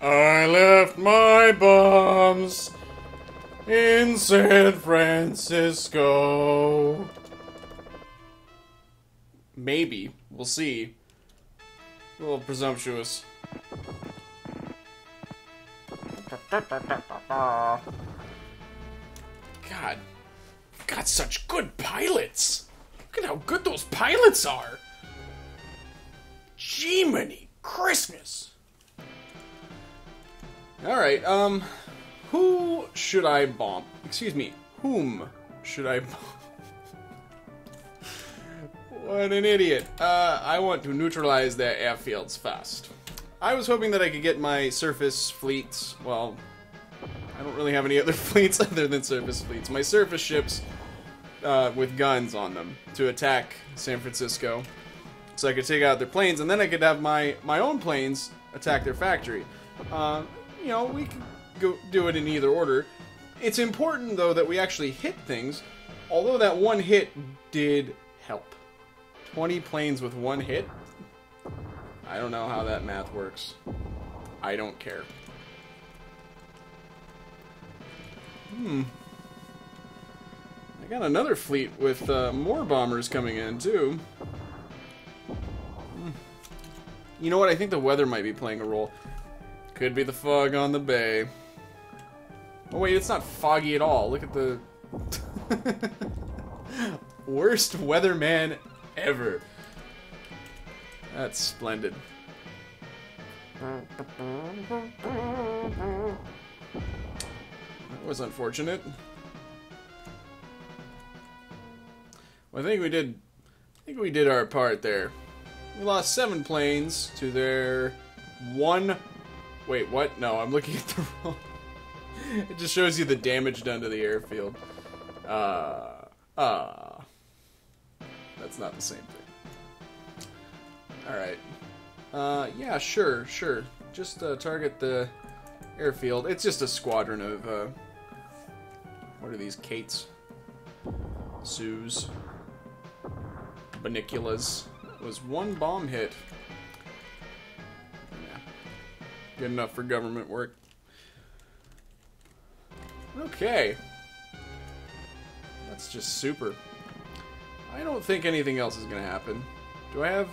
I left my bombs in San Francisco. Maybe. We'll see. A little presumptuous. God. We've got such good pilots. Look at how good those pilots are. Jiminy Christmas. Alright, who should I bomb? Excuse me, whom should I bomb? What an idiot. I want to neutralize their airfields fast. I was hoping that I could get my surface fleets, well, I don't really have any other fleets other than surface fleets. My surface ships with guns on them to attack San Francisco. So I could take out their planes, and then I could have my own planes attack their factory. You know, we could go do it in either order. It's important, though, that we actually hit things, although that one hit did help. 20 planes with one hit? I don't know how that math works. I don't care. I got another fleet with more bombers coming in, too. You know what? I think the weather might be playing a role. Could be the fog on the bay. Oh wait, it's not foggy at all. Look at the... worst weatherman ever. That's splendid. That was unfortunate. Well, I think we did our part there. We lost 7 planes to their 1... Wait, what? No, I'm looking at the wrong... It just shows you the damage done to the airfield. That's not the same thing. Alright. Yeah, sure. Just target the airfield. It's just a squadron of, what are these? Kates? Sues. Baniculas. It was 1 bomb hit. Yeah. Good enough for government work. Okay. That's just super. I don't think anything else is going to happen. Do I have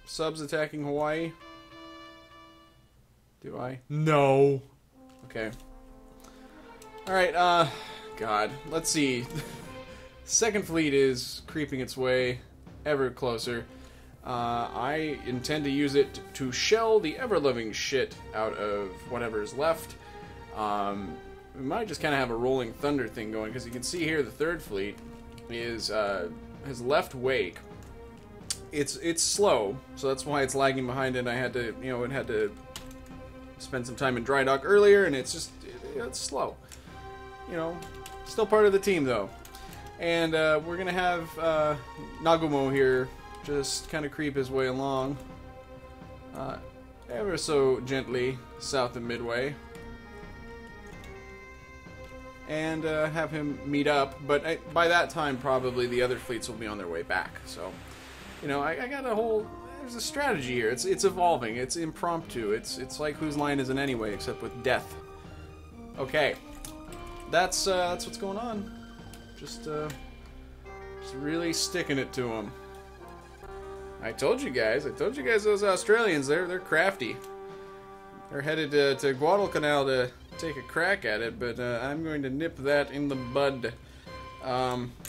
subs attacking Hawaii? Do I? No. Okay. Alright, God. Let's see. Second fleet is creeping its way ever closer. I intend to use it to shell the ever-loving shit out of whatever's left. We might just kind of have a rolling thunder thing going, because you can see here the third fleet is has left wake. It's slow, so that's why it's lagging behind it. I had to, you know, it had to spend some time in dry dock earlier, and it's just it's slow. You know, still part of the team though. And we're gonna have Nagumo here just kind of creep his way along, ever so gently south of Midway. And have him meet up, but by that time probably the other fleets will be on their way back. So, you know, I got a whole... There's a strategy here. It's evolving. It's impromptu. It's like Whose Line Is It Anyway, except with death. Okay, that's what's going on. Just really sticking it to them. I told you guys those Australians, they're crafty. They're headed to Guadalcanal to take a crack at it, but I'm going to nip that in the bud.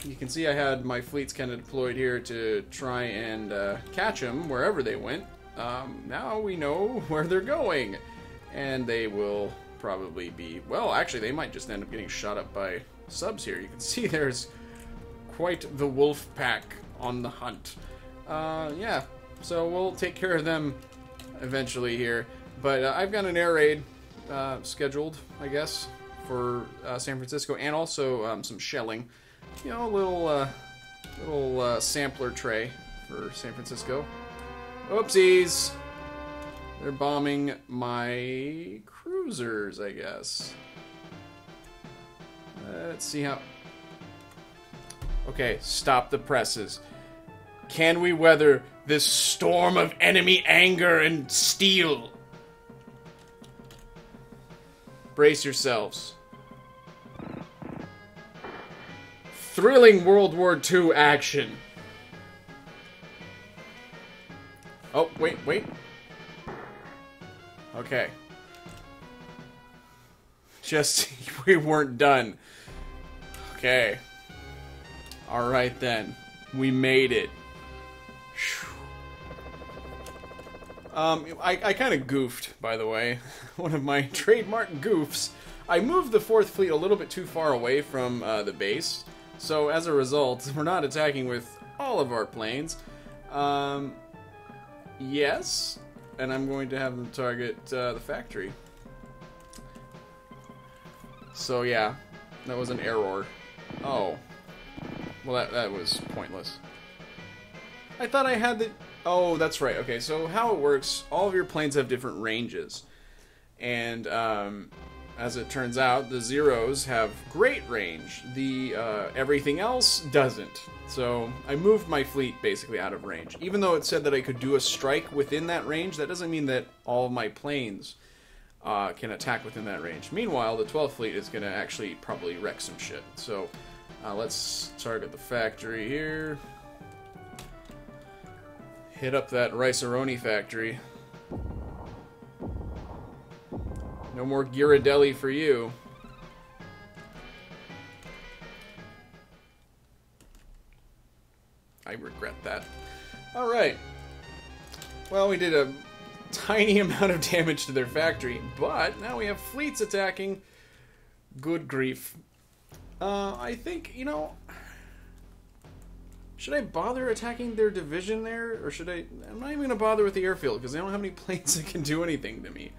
You can see I had my fleets kind of deployed here to try and catch them wherever they went. Now we know where they're going, and they will probably be... Well, actually, they might just end up getting shot up by subs here. You can see there's quite the wolf pack on the hunt. Yeah, so we'll take care of them eventually here. But I've got an air raid scheduled, I guess, for San Francisco, and also some shelling. You know, a little sampler tray for San Francisco. Oopsies! They're bombing my cruisers, I guess. Let's see how... Okay, stop the presses. Can we weather this storm of enemy anger and steel? Brace yourselves. Thrilling World War II action. Oh, wait. Okay. Just, we weren't done. Okay. Alright then. We made it. I kind of goofed, by the way. One of my trademark goofs. I moved the 4th Fleet a little bit too far away from the base. So, as a result, we're not attacking with all of our planes. Yes. And I'm going to have them target the factory. So, yeah. That was an error. Oh. Well, that was pointless. I thought I had the... Oh, that's right. Okay, so how it works, all of your planes have different ranges. And, as it turns out, the zeros have great range. The, everything else doesn't. So, I moved my fleet basically out of range. Even though it said that I could do a strike within that range, that doesn't mean that all of my planes can attack within that range. Meanwhile, the 12th Fleet is going to actually probably wreck some shit. So, let's target the factory here. Hit up that Rice-A-Roni factory. No more Ghirardelli for you. I regret that. Alright. Well, we did a tiny amount of damage to their factory, but now we have fleets attacking. Good grief. I think, you know... Should I bother attacking their division there? Or should I... I'm not even going to bother with the airfield, because they don't have any planes that can do anything to me.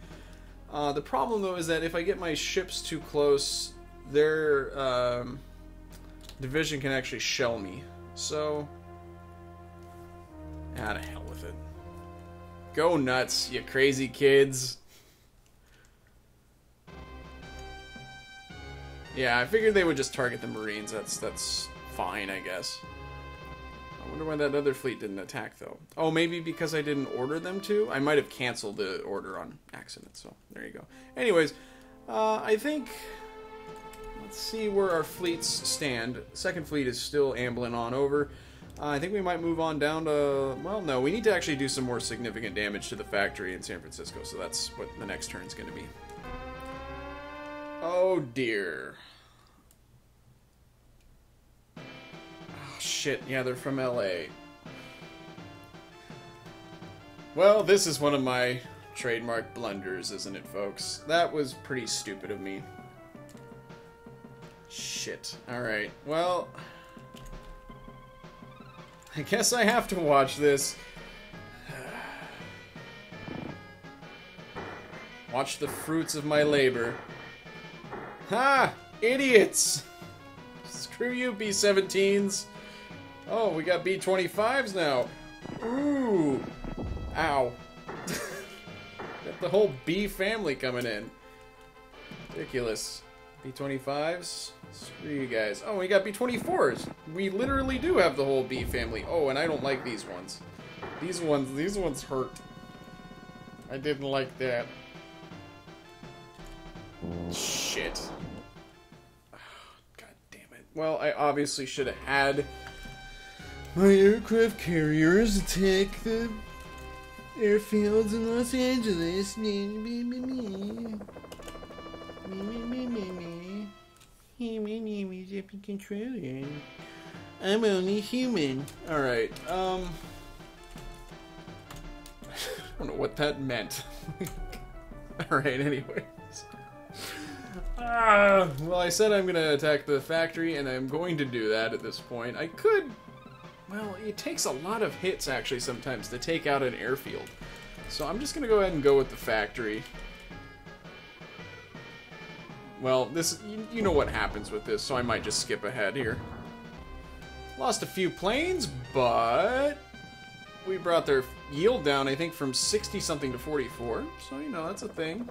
The problem, though, is that if I get my ships too close, their division can actually shell me. So... Ah, to hell with it. Go nuts, you crazy kids. Yeah, I figured they would just target the Marines. That's fine, I guess. I wonder why that other fleet didn't attack, though. Oh, maybe because I didn't order them to? I might have canceled the order on accident, so there you go. Anyways, I think... Let's see where our fleets stand. Second Fleet is still ambling on over. I think we might move on down to... Well, no, we need to actually do some more significant damage to the factory in San Francisco, so that's what the next turn's going to be. Oh, dear. Oh, shit. Yeah, they're from LA. Well, this is one of my trademark blunders, isn't it, folks? That was pretty stupid of me. Shit. Alright, well... I guess I have to watch this. Watch the fruits of my labor. Ha! Idiots! Screw you, B-17s. Oh, we got B-25s now. Ooh! Ow. Got the whole B family coming in. Ridiculous. B-25s? Screw you guys. Oh, we got B-24s. We literally do have the whole B family. Oh, and I don't like these ones. These ones hurt. I didn't like that. Shit. Oh, God damn it. Well, I obviously should have had my aircraft carriers attack the airfields in Los Angeles. Controller. I'm only human. Alright, I don't know what that meant. Alright, anyways. Well, I said I'm gonna attack the factory, and I'm going to do that at this point. I could... Well, it takes a lot of hits, actually, sometimes, to take out an airfield. So I'm just gonna go ahead and go with the factory. Well, this, you know what happens with this, so I might just skip ahead here. Lost a few planes, but we brought their yield down, I think, from 60-something to 44. So, you know, that's a thing.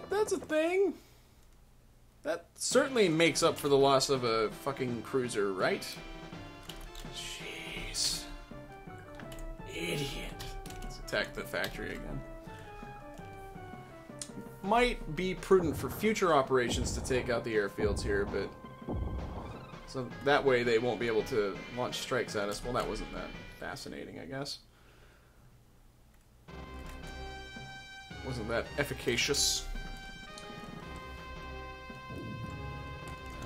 That's a thing. That certainly makes up for the loss of a fucking cruiser, right? Jeez. Idiot. Let's attack the factory again. might be prudent for future operations to take out the airfields here, but so that way they won't be able to launch strikes at us. Well, that wasn't that fascinating, I guess. Wasn't that efficacious?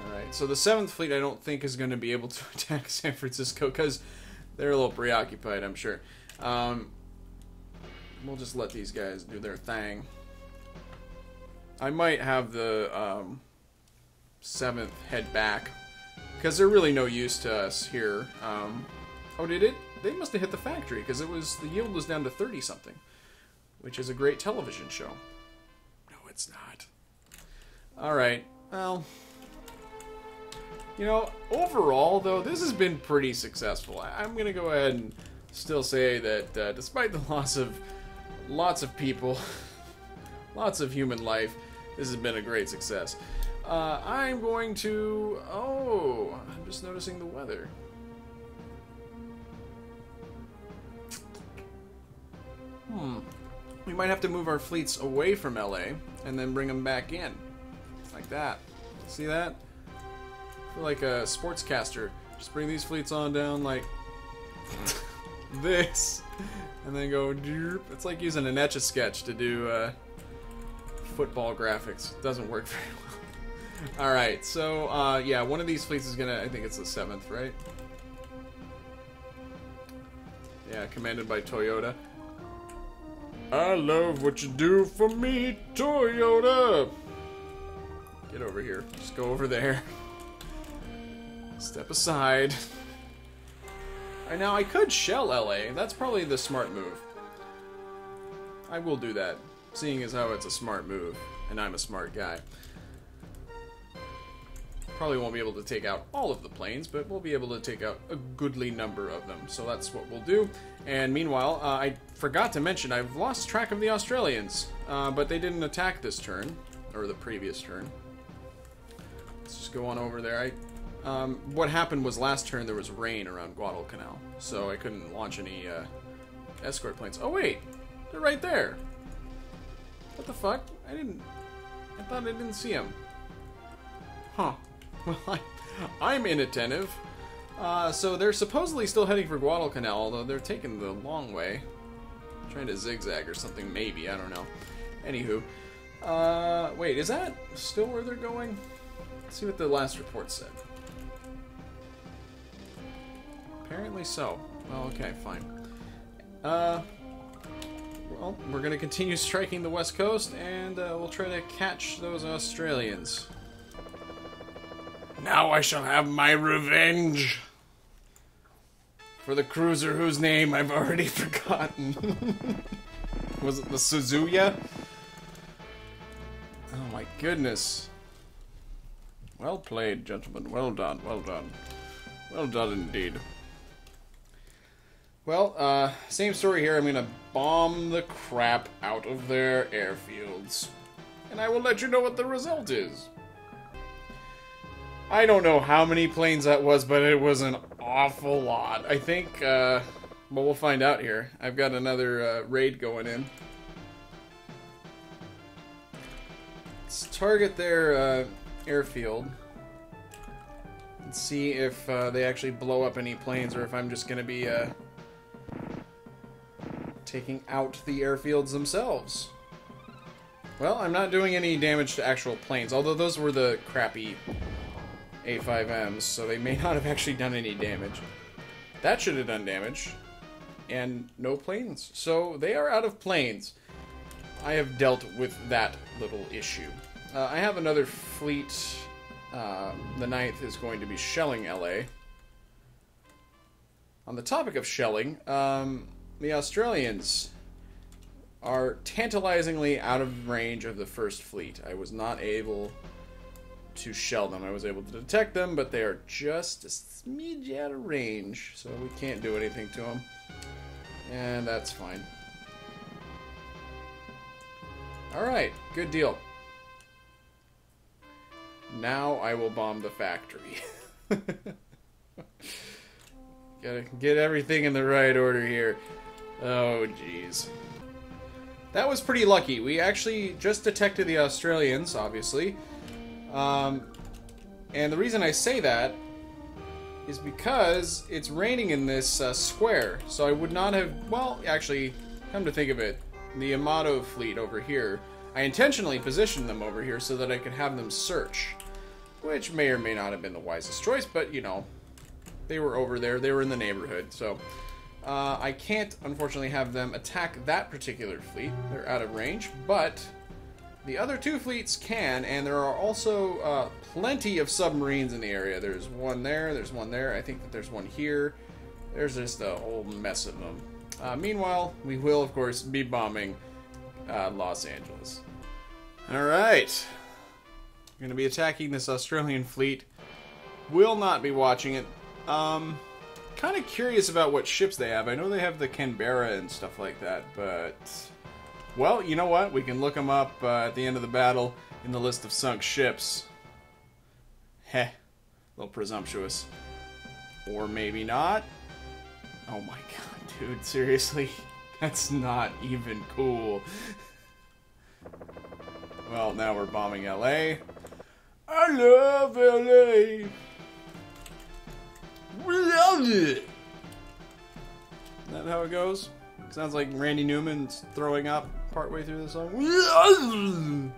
Alright, so the 7th Fleet I don't think is going to be able to attack San Francisco because they're a little preoccupied, I'm sure. We'll just let these guys do their thing. I might have the 7th head back because they're really no use to us here. Oh, did it? They must have hit the factory because the yield was down to 30-something. Which is a great television show. No, it's not. Alright, well... You know, overall, though, this has been pretty successful. I'm going to go ahead and still say that despite the loss of lots of people, lots of human life, this has been a great success. I'm going to... Oh, I'm just noticing the weather. We might have to move our fleets away from LA and then bring them back in. Like that. See that? I feel like a sportscaster. Just bring these fleets on down like this. And then go... It's like using an Etch-a-Sketch to do football graphics. It doesn't work very well. Alright, so yeah, one of these fleets is gonna... I think it's the 7th, right? Yeah, commanded by Toyota. I love what you do for me, Toyota! Get over here. Just go over there. Step aside. Alright, now I could shell LA. That's probably the smart move. I will do that, seeing as how it's a smart move, and I'm a smart guy. Probably won't be able to take out all of the planes, but we'll be able to take out a goodly number of them. So that's what we'll do. And meanwhile, I forgot to mention, I've lost track of the Australians. But they didn't attack this turn, or the previous turn. Let's just go on over there. What happened was last turn there was rain around Guadalcanal, so I couldn't launch any escort planes. Oh wait, they're right there. What the fuck? I thought I didn't see them. Huh. Well, I'm inattentive. So they're supposedly still heading for Guadalcanal, although they're taking the long way. Trying to zigzag or something, maybe. I don't know. Anywho. Wait, is that still where they're going? Let's see what the last report said. Apparently so. Oh, okay, fine. Well, we're going to continue striking the west coast, and we'll try to catch those Australians. Now I shall have my revenge for the cruiser whose name I've already forgotten. Was it the Suzuya? Oh my goodness. Well played, gentlemen. Well done, well done. Well done indeed. Well, same story here. I'm gonna bomb the crap out of their airfields. And I will let you know what the result is. I don't know how many planes that was, but it was an awful lot. I think, well, we'll find out here. I've got another raid going in. Let's target their airfield. And see if they actually blow up any planes, or if I'm just going to be taking out the airfields themselves. Well, I'm not doing any damage to actual planes, although those were the crappy A5Ms, so they may not have actually done any damage. That should have done damage. And no planes. So they are out of planes. I have dealt with that little issue. I have another fleet. The 9th is going to be shelling LA. On the topic of shelling, the Australians are tantalizingly out of range of the 1st fleet. I was not able to shell them. I was able to detect them, but they are just a smidge out of range, so we can't do anything to them. And that's fine. Alright, good deal. Now I will bomb the factory. Gotta get everything in the right order here. Oh, jeez. That was pretty lucky. We actually just detected the Australians, obviously. And the reason I say that is because it's raining in this square. So I would not have... Well, actually, come to think of it, the Yamato fleet over here, I intentionally positioned them over here so that I could have them search. Which may or may not have been the wisest choice, but, you know, they were over there. They were in the neighborhood, so... I can't, unfortunately, have them attack that particular fleet. They're out of range, but the other two fleets can, and there are also plenty of submarines in the area. There's one there, I think that there's one here. There's just a whole mess of them. Meanwhile, we will, of course, be bombing Los Angeles. Alright. We're going to be attacking this Australian fleet. Will not be watching it. Kind of curious about what ships they have. I know they have the Canberra and stuff like that, but... Well, you know what? We can look them up at the end of the battle in the list of sunk ships. Heh. A little presumptuous. Or maybe not. Oh my god, dude. Seriously? That's not even cool. Well, now we're bombing LA. I love LA! We love it! Is that how it goes? Sounds like Randy Newman's throwing up partway through the song.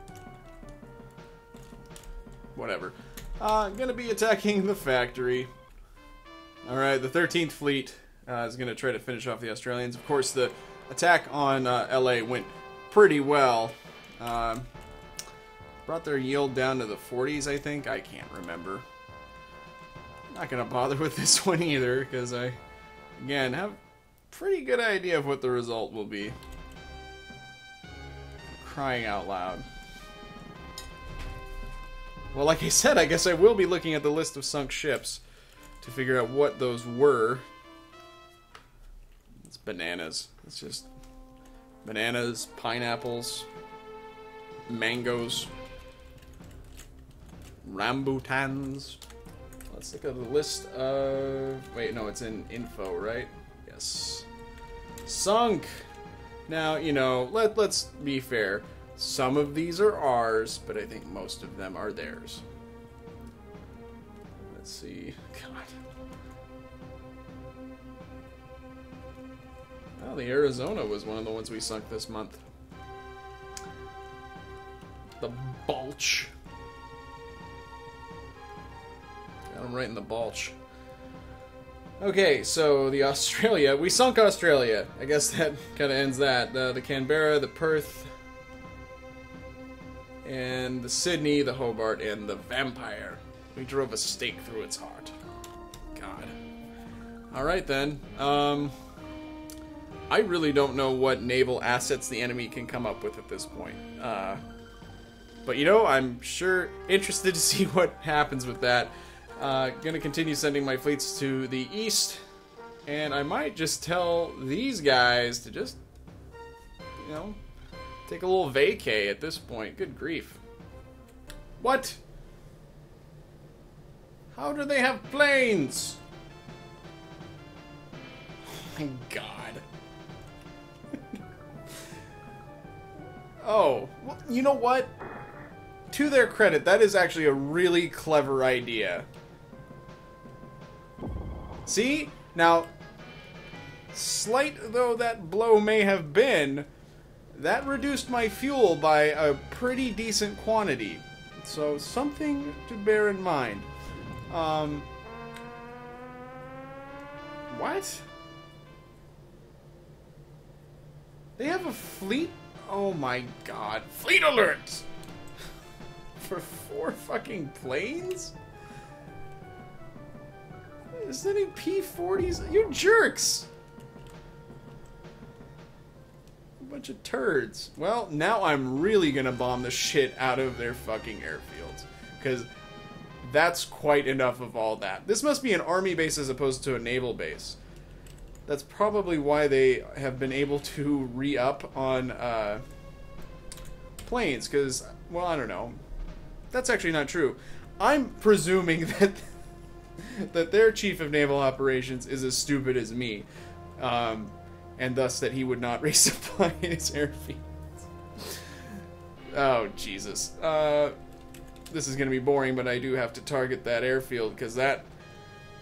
Whatever. Gonna be attacking the factory. Alright, the 13th Fleet is gonna try to finish off the Australians. Of course, the attack on LA went pretty well. Brought their yield down to the 40s, I think. I can't remember. Not gonna bother with this one either, because I, again, have a pretty good idea of what the result will be. Crying out loud. Well, like I said, I guess I will be looking at the list of sunk ships to figure out what those were. It's bananas. It's just bananas, pineapples, mangoes, rambutans. Let's look at the list of... Wait, no, it's in info, right? Yes. Sunk! Now, you know, let's be fair. Some of these are ours, but I think most of them are theirs. Let's see. God. Well, the Arizona was one of the ones we sunk this month. The Balch. Got him right in the Balch. Okay, so the Australia. We sunk Australia. I guess that kind of ends that. The Canberra, the Perth, and the Sydney, the Hobart, and the Vampire. We drove a stake through its heart. God. Alright then. I really don't know what naval assets the enemy can come up with at this point. But you know, I'm sure interested to see what happens with that. Gonna continue sending my fleets to the east, and I might just tell these guys to just, you know, take a little vacay at this point. Good grief. What? How do they have planes? Oh my god. Oh, well, you know what? To their credit, that is actually a really clever idea. See? Now, slight though that blow may have been, that reduced my fuel by a pretty decent quantity. So, something to bear in mind. What? They have a fleet? Oh my god. Fleet alert! For 4 fucking planes? Is that any P-40s? You jerks! A bunch of turds. Well, now I'm really gonna bomb the shit out of their fucking airfields. Because that's quite enough of all that. This must be an army base as opposed to a naval base. That's probably why they have been able to re-up on planes. Because, well, I don't know. That's actually not true. I'm presuming that that their chief of naval operations is as stupid as me, and thus that he would not resupply his airfield. Oh, Jesus. This is gonna be boring, but I do have to target that airfield, because that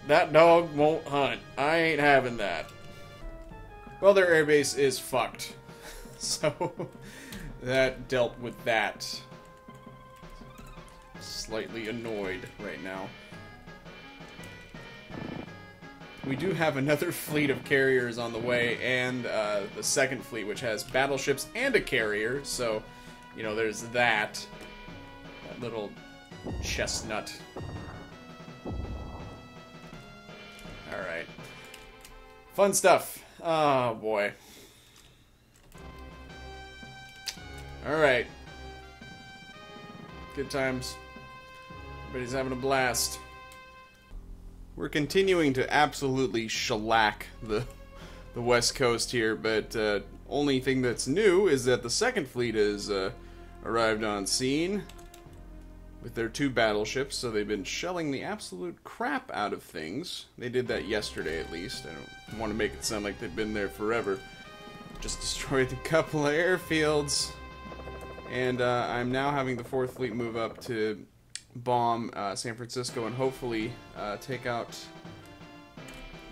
dog won't hunt. I ain't having that. Well, their airbase is fucked. So, that dealt with that. Slightly annoyed right now. We do have another fleet of carriers on the way, and the second fleet, which has battleships and a carrier, so, you know, there's that. That little chestnut. Alright. Fun stuff. Oh, boy. Alright. Good times. Everybody's having a blast. We're continuing to absolutely shellac the West Coast here, but only thing that's new is that the second fleet has arrived on scene with their 2 battleships, so they've been shelling the absolute crap out of things. They did that yesterday, at least. I don't want to make it sound like they've been there forever. Just destroyed a couple of airfields. And I'm now having the 4th fleet move up to bomb San Francisco and hopefully take out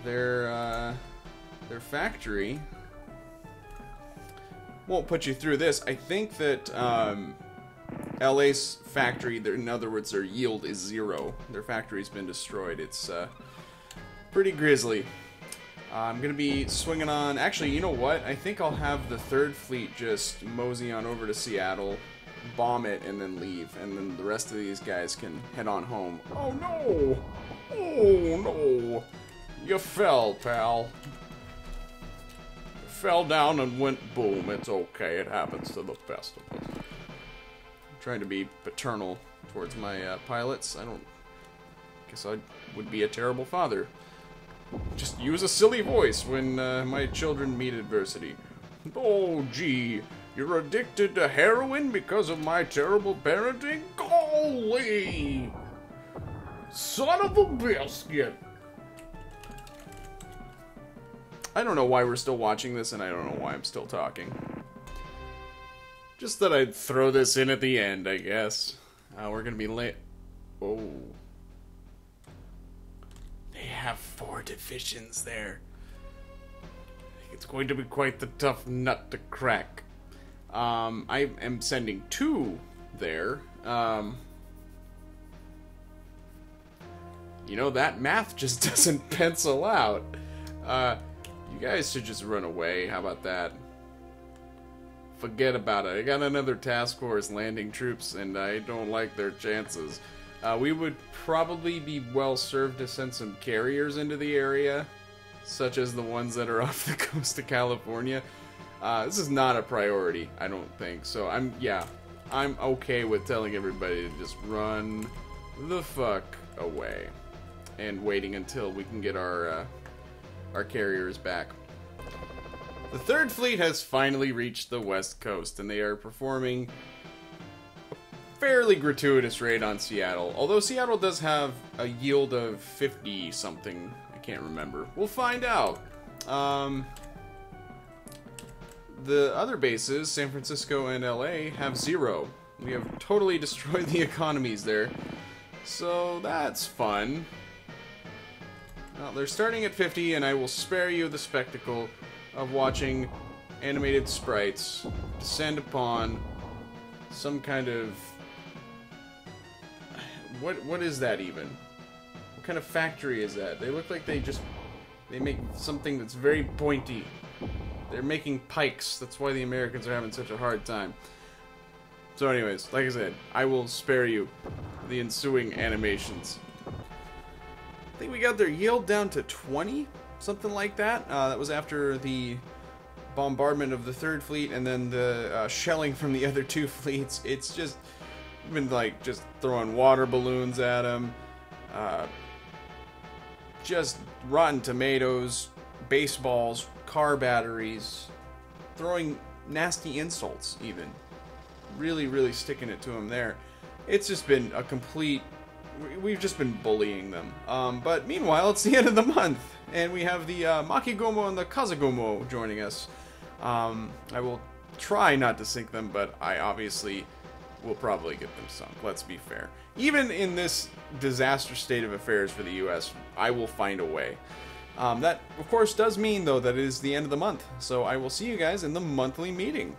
their factory. Won't put you through this. I think that LA's factory, in other words, their yield is 0. Their factory's been destroyed. It's pretty grisly. I'm going to be swinging on... Actually, you know what? I think I'll have the 3rd fleet just mosey on over to Seattle, bomb it, and then leave. And then the rest of these guys can head on home. Oh, no! Oh, no! You fell, pal. You fell down and went boom. It's okay. It happens to the best of us. I'm trying to be paternal towards my pilots. I guess I would be a terrible father. Just use a silly voice when my children meet adversity. Oh, gee, you're addicted to heroin because of my terrible parenting? Golly! Son of a biscuit! I don't know why we're still watching this, and I don't know why I'm still talking. Just thought I'd throw this in at the end, I guess. We're gonna be late. Oh. They have 4 divisions there. I think it's going to be quite the tough nut to crack. I am sending 2 there. You know, that math just doesn't pencil out. You guys should just run away. How about that? Forget about it. I got another task force landing troops, and I don't like their chances. We would probably be well served to send some carriers into the area, such as the ones that are off the coast of California. This is not a priority, I don't think. So I'm okay with telling everybody to just run the fuck away and waiting until we can get our carriers back. The 3rd fleet has finally reached the West Coast, and they are performing fairly gratuitous raid on Seattle. Although Seattle does have a yield of 50 something. I can't remember. We'll find out. The other bases, San Francisco and LA, have 0. We have totally destroyed the economies there. So that's fun. Well, they're starting at 50, and I will spare you the spectacle of watching animated sprites descend upon some kind of... What is that even? What kind of factory is that? They look like they make something that's very pointy. They're making pikes. That's why the Americans are having such a hard time. So anyways, like I said, I will spare you the ensuing animations. I think we got their yield down to 20? Something like that. That was after the bombardment of the 3rd fleet and then the shelling from the other 2 fleets. It's just been like just throwing water balloons at them, just rotten tomatoes, baseballs, car batteries, throwing nasty insults even. Really, really sticking it to them there. It's just been a complete... We've just been bullying them. But meanwhile, it's the end of the month, and we have the Makigomo and the Kazagomo joining us. I will try not to sink them, but I obviously we'll probably get them sunk. Let's be fair. Even in this disaster state of affairs for the U.S., I will find a way. That, of course, does mean, though, that it is the end of the month. So I will see you guys in the monthly meeting.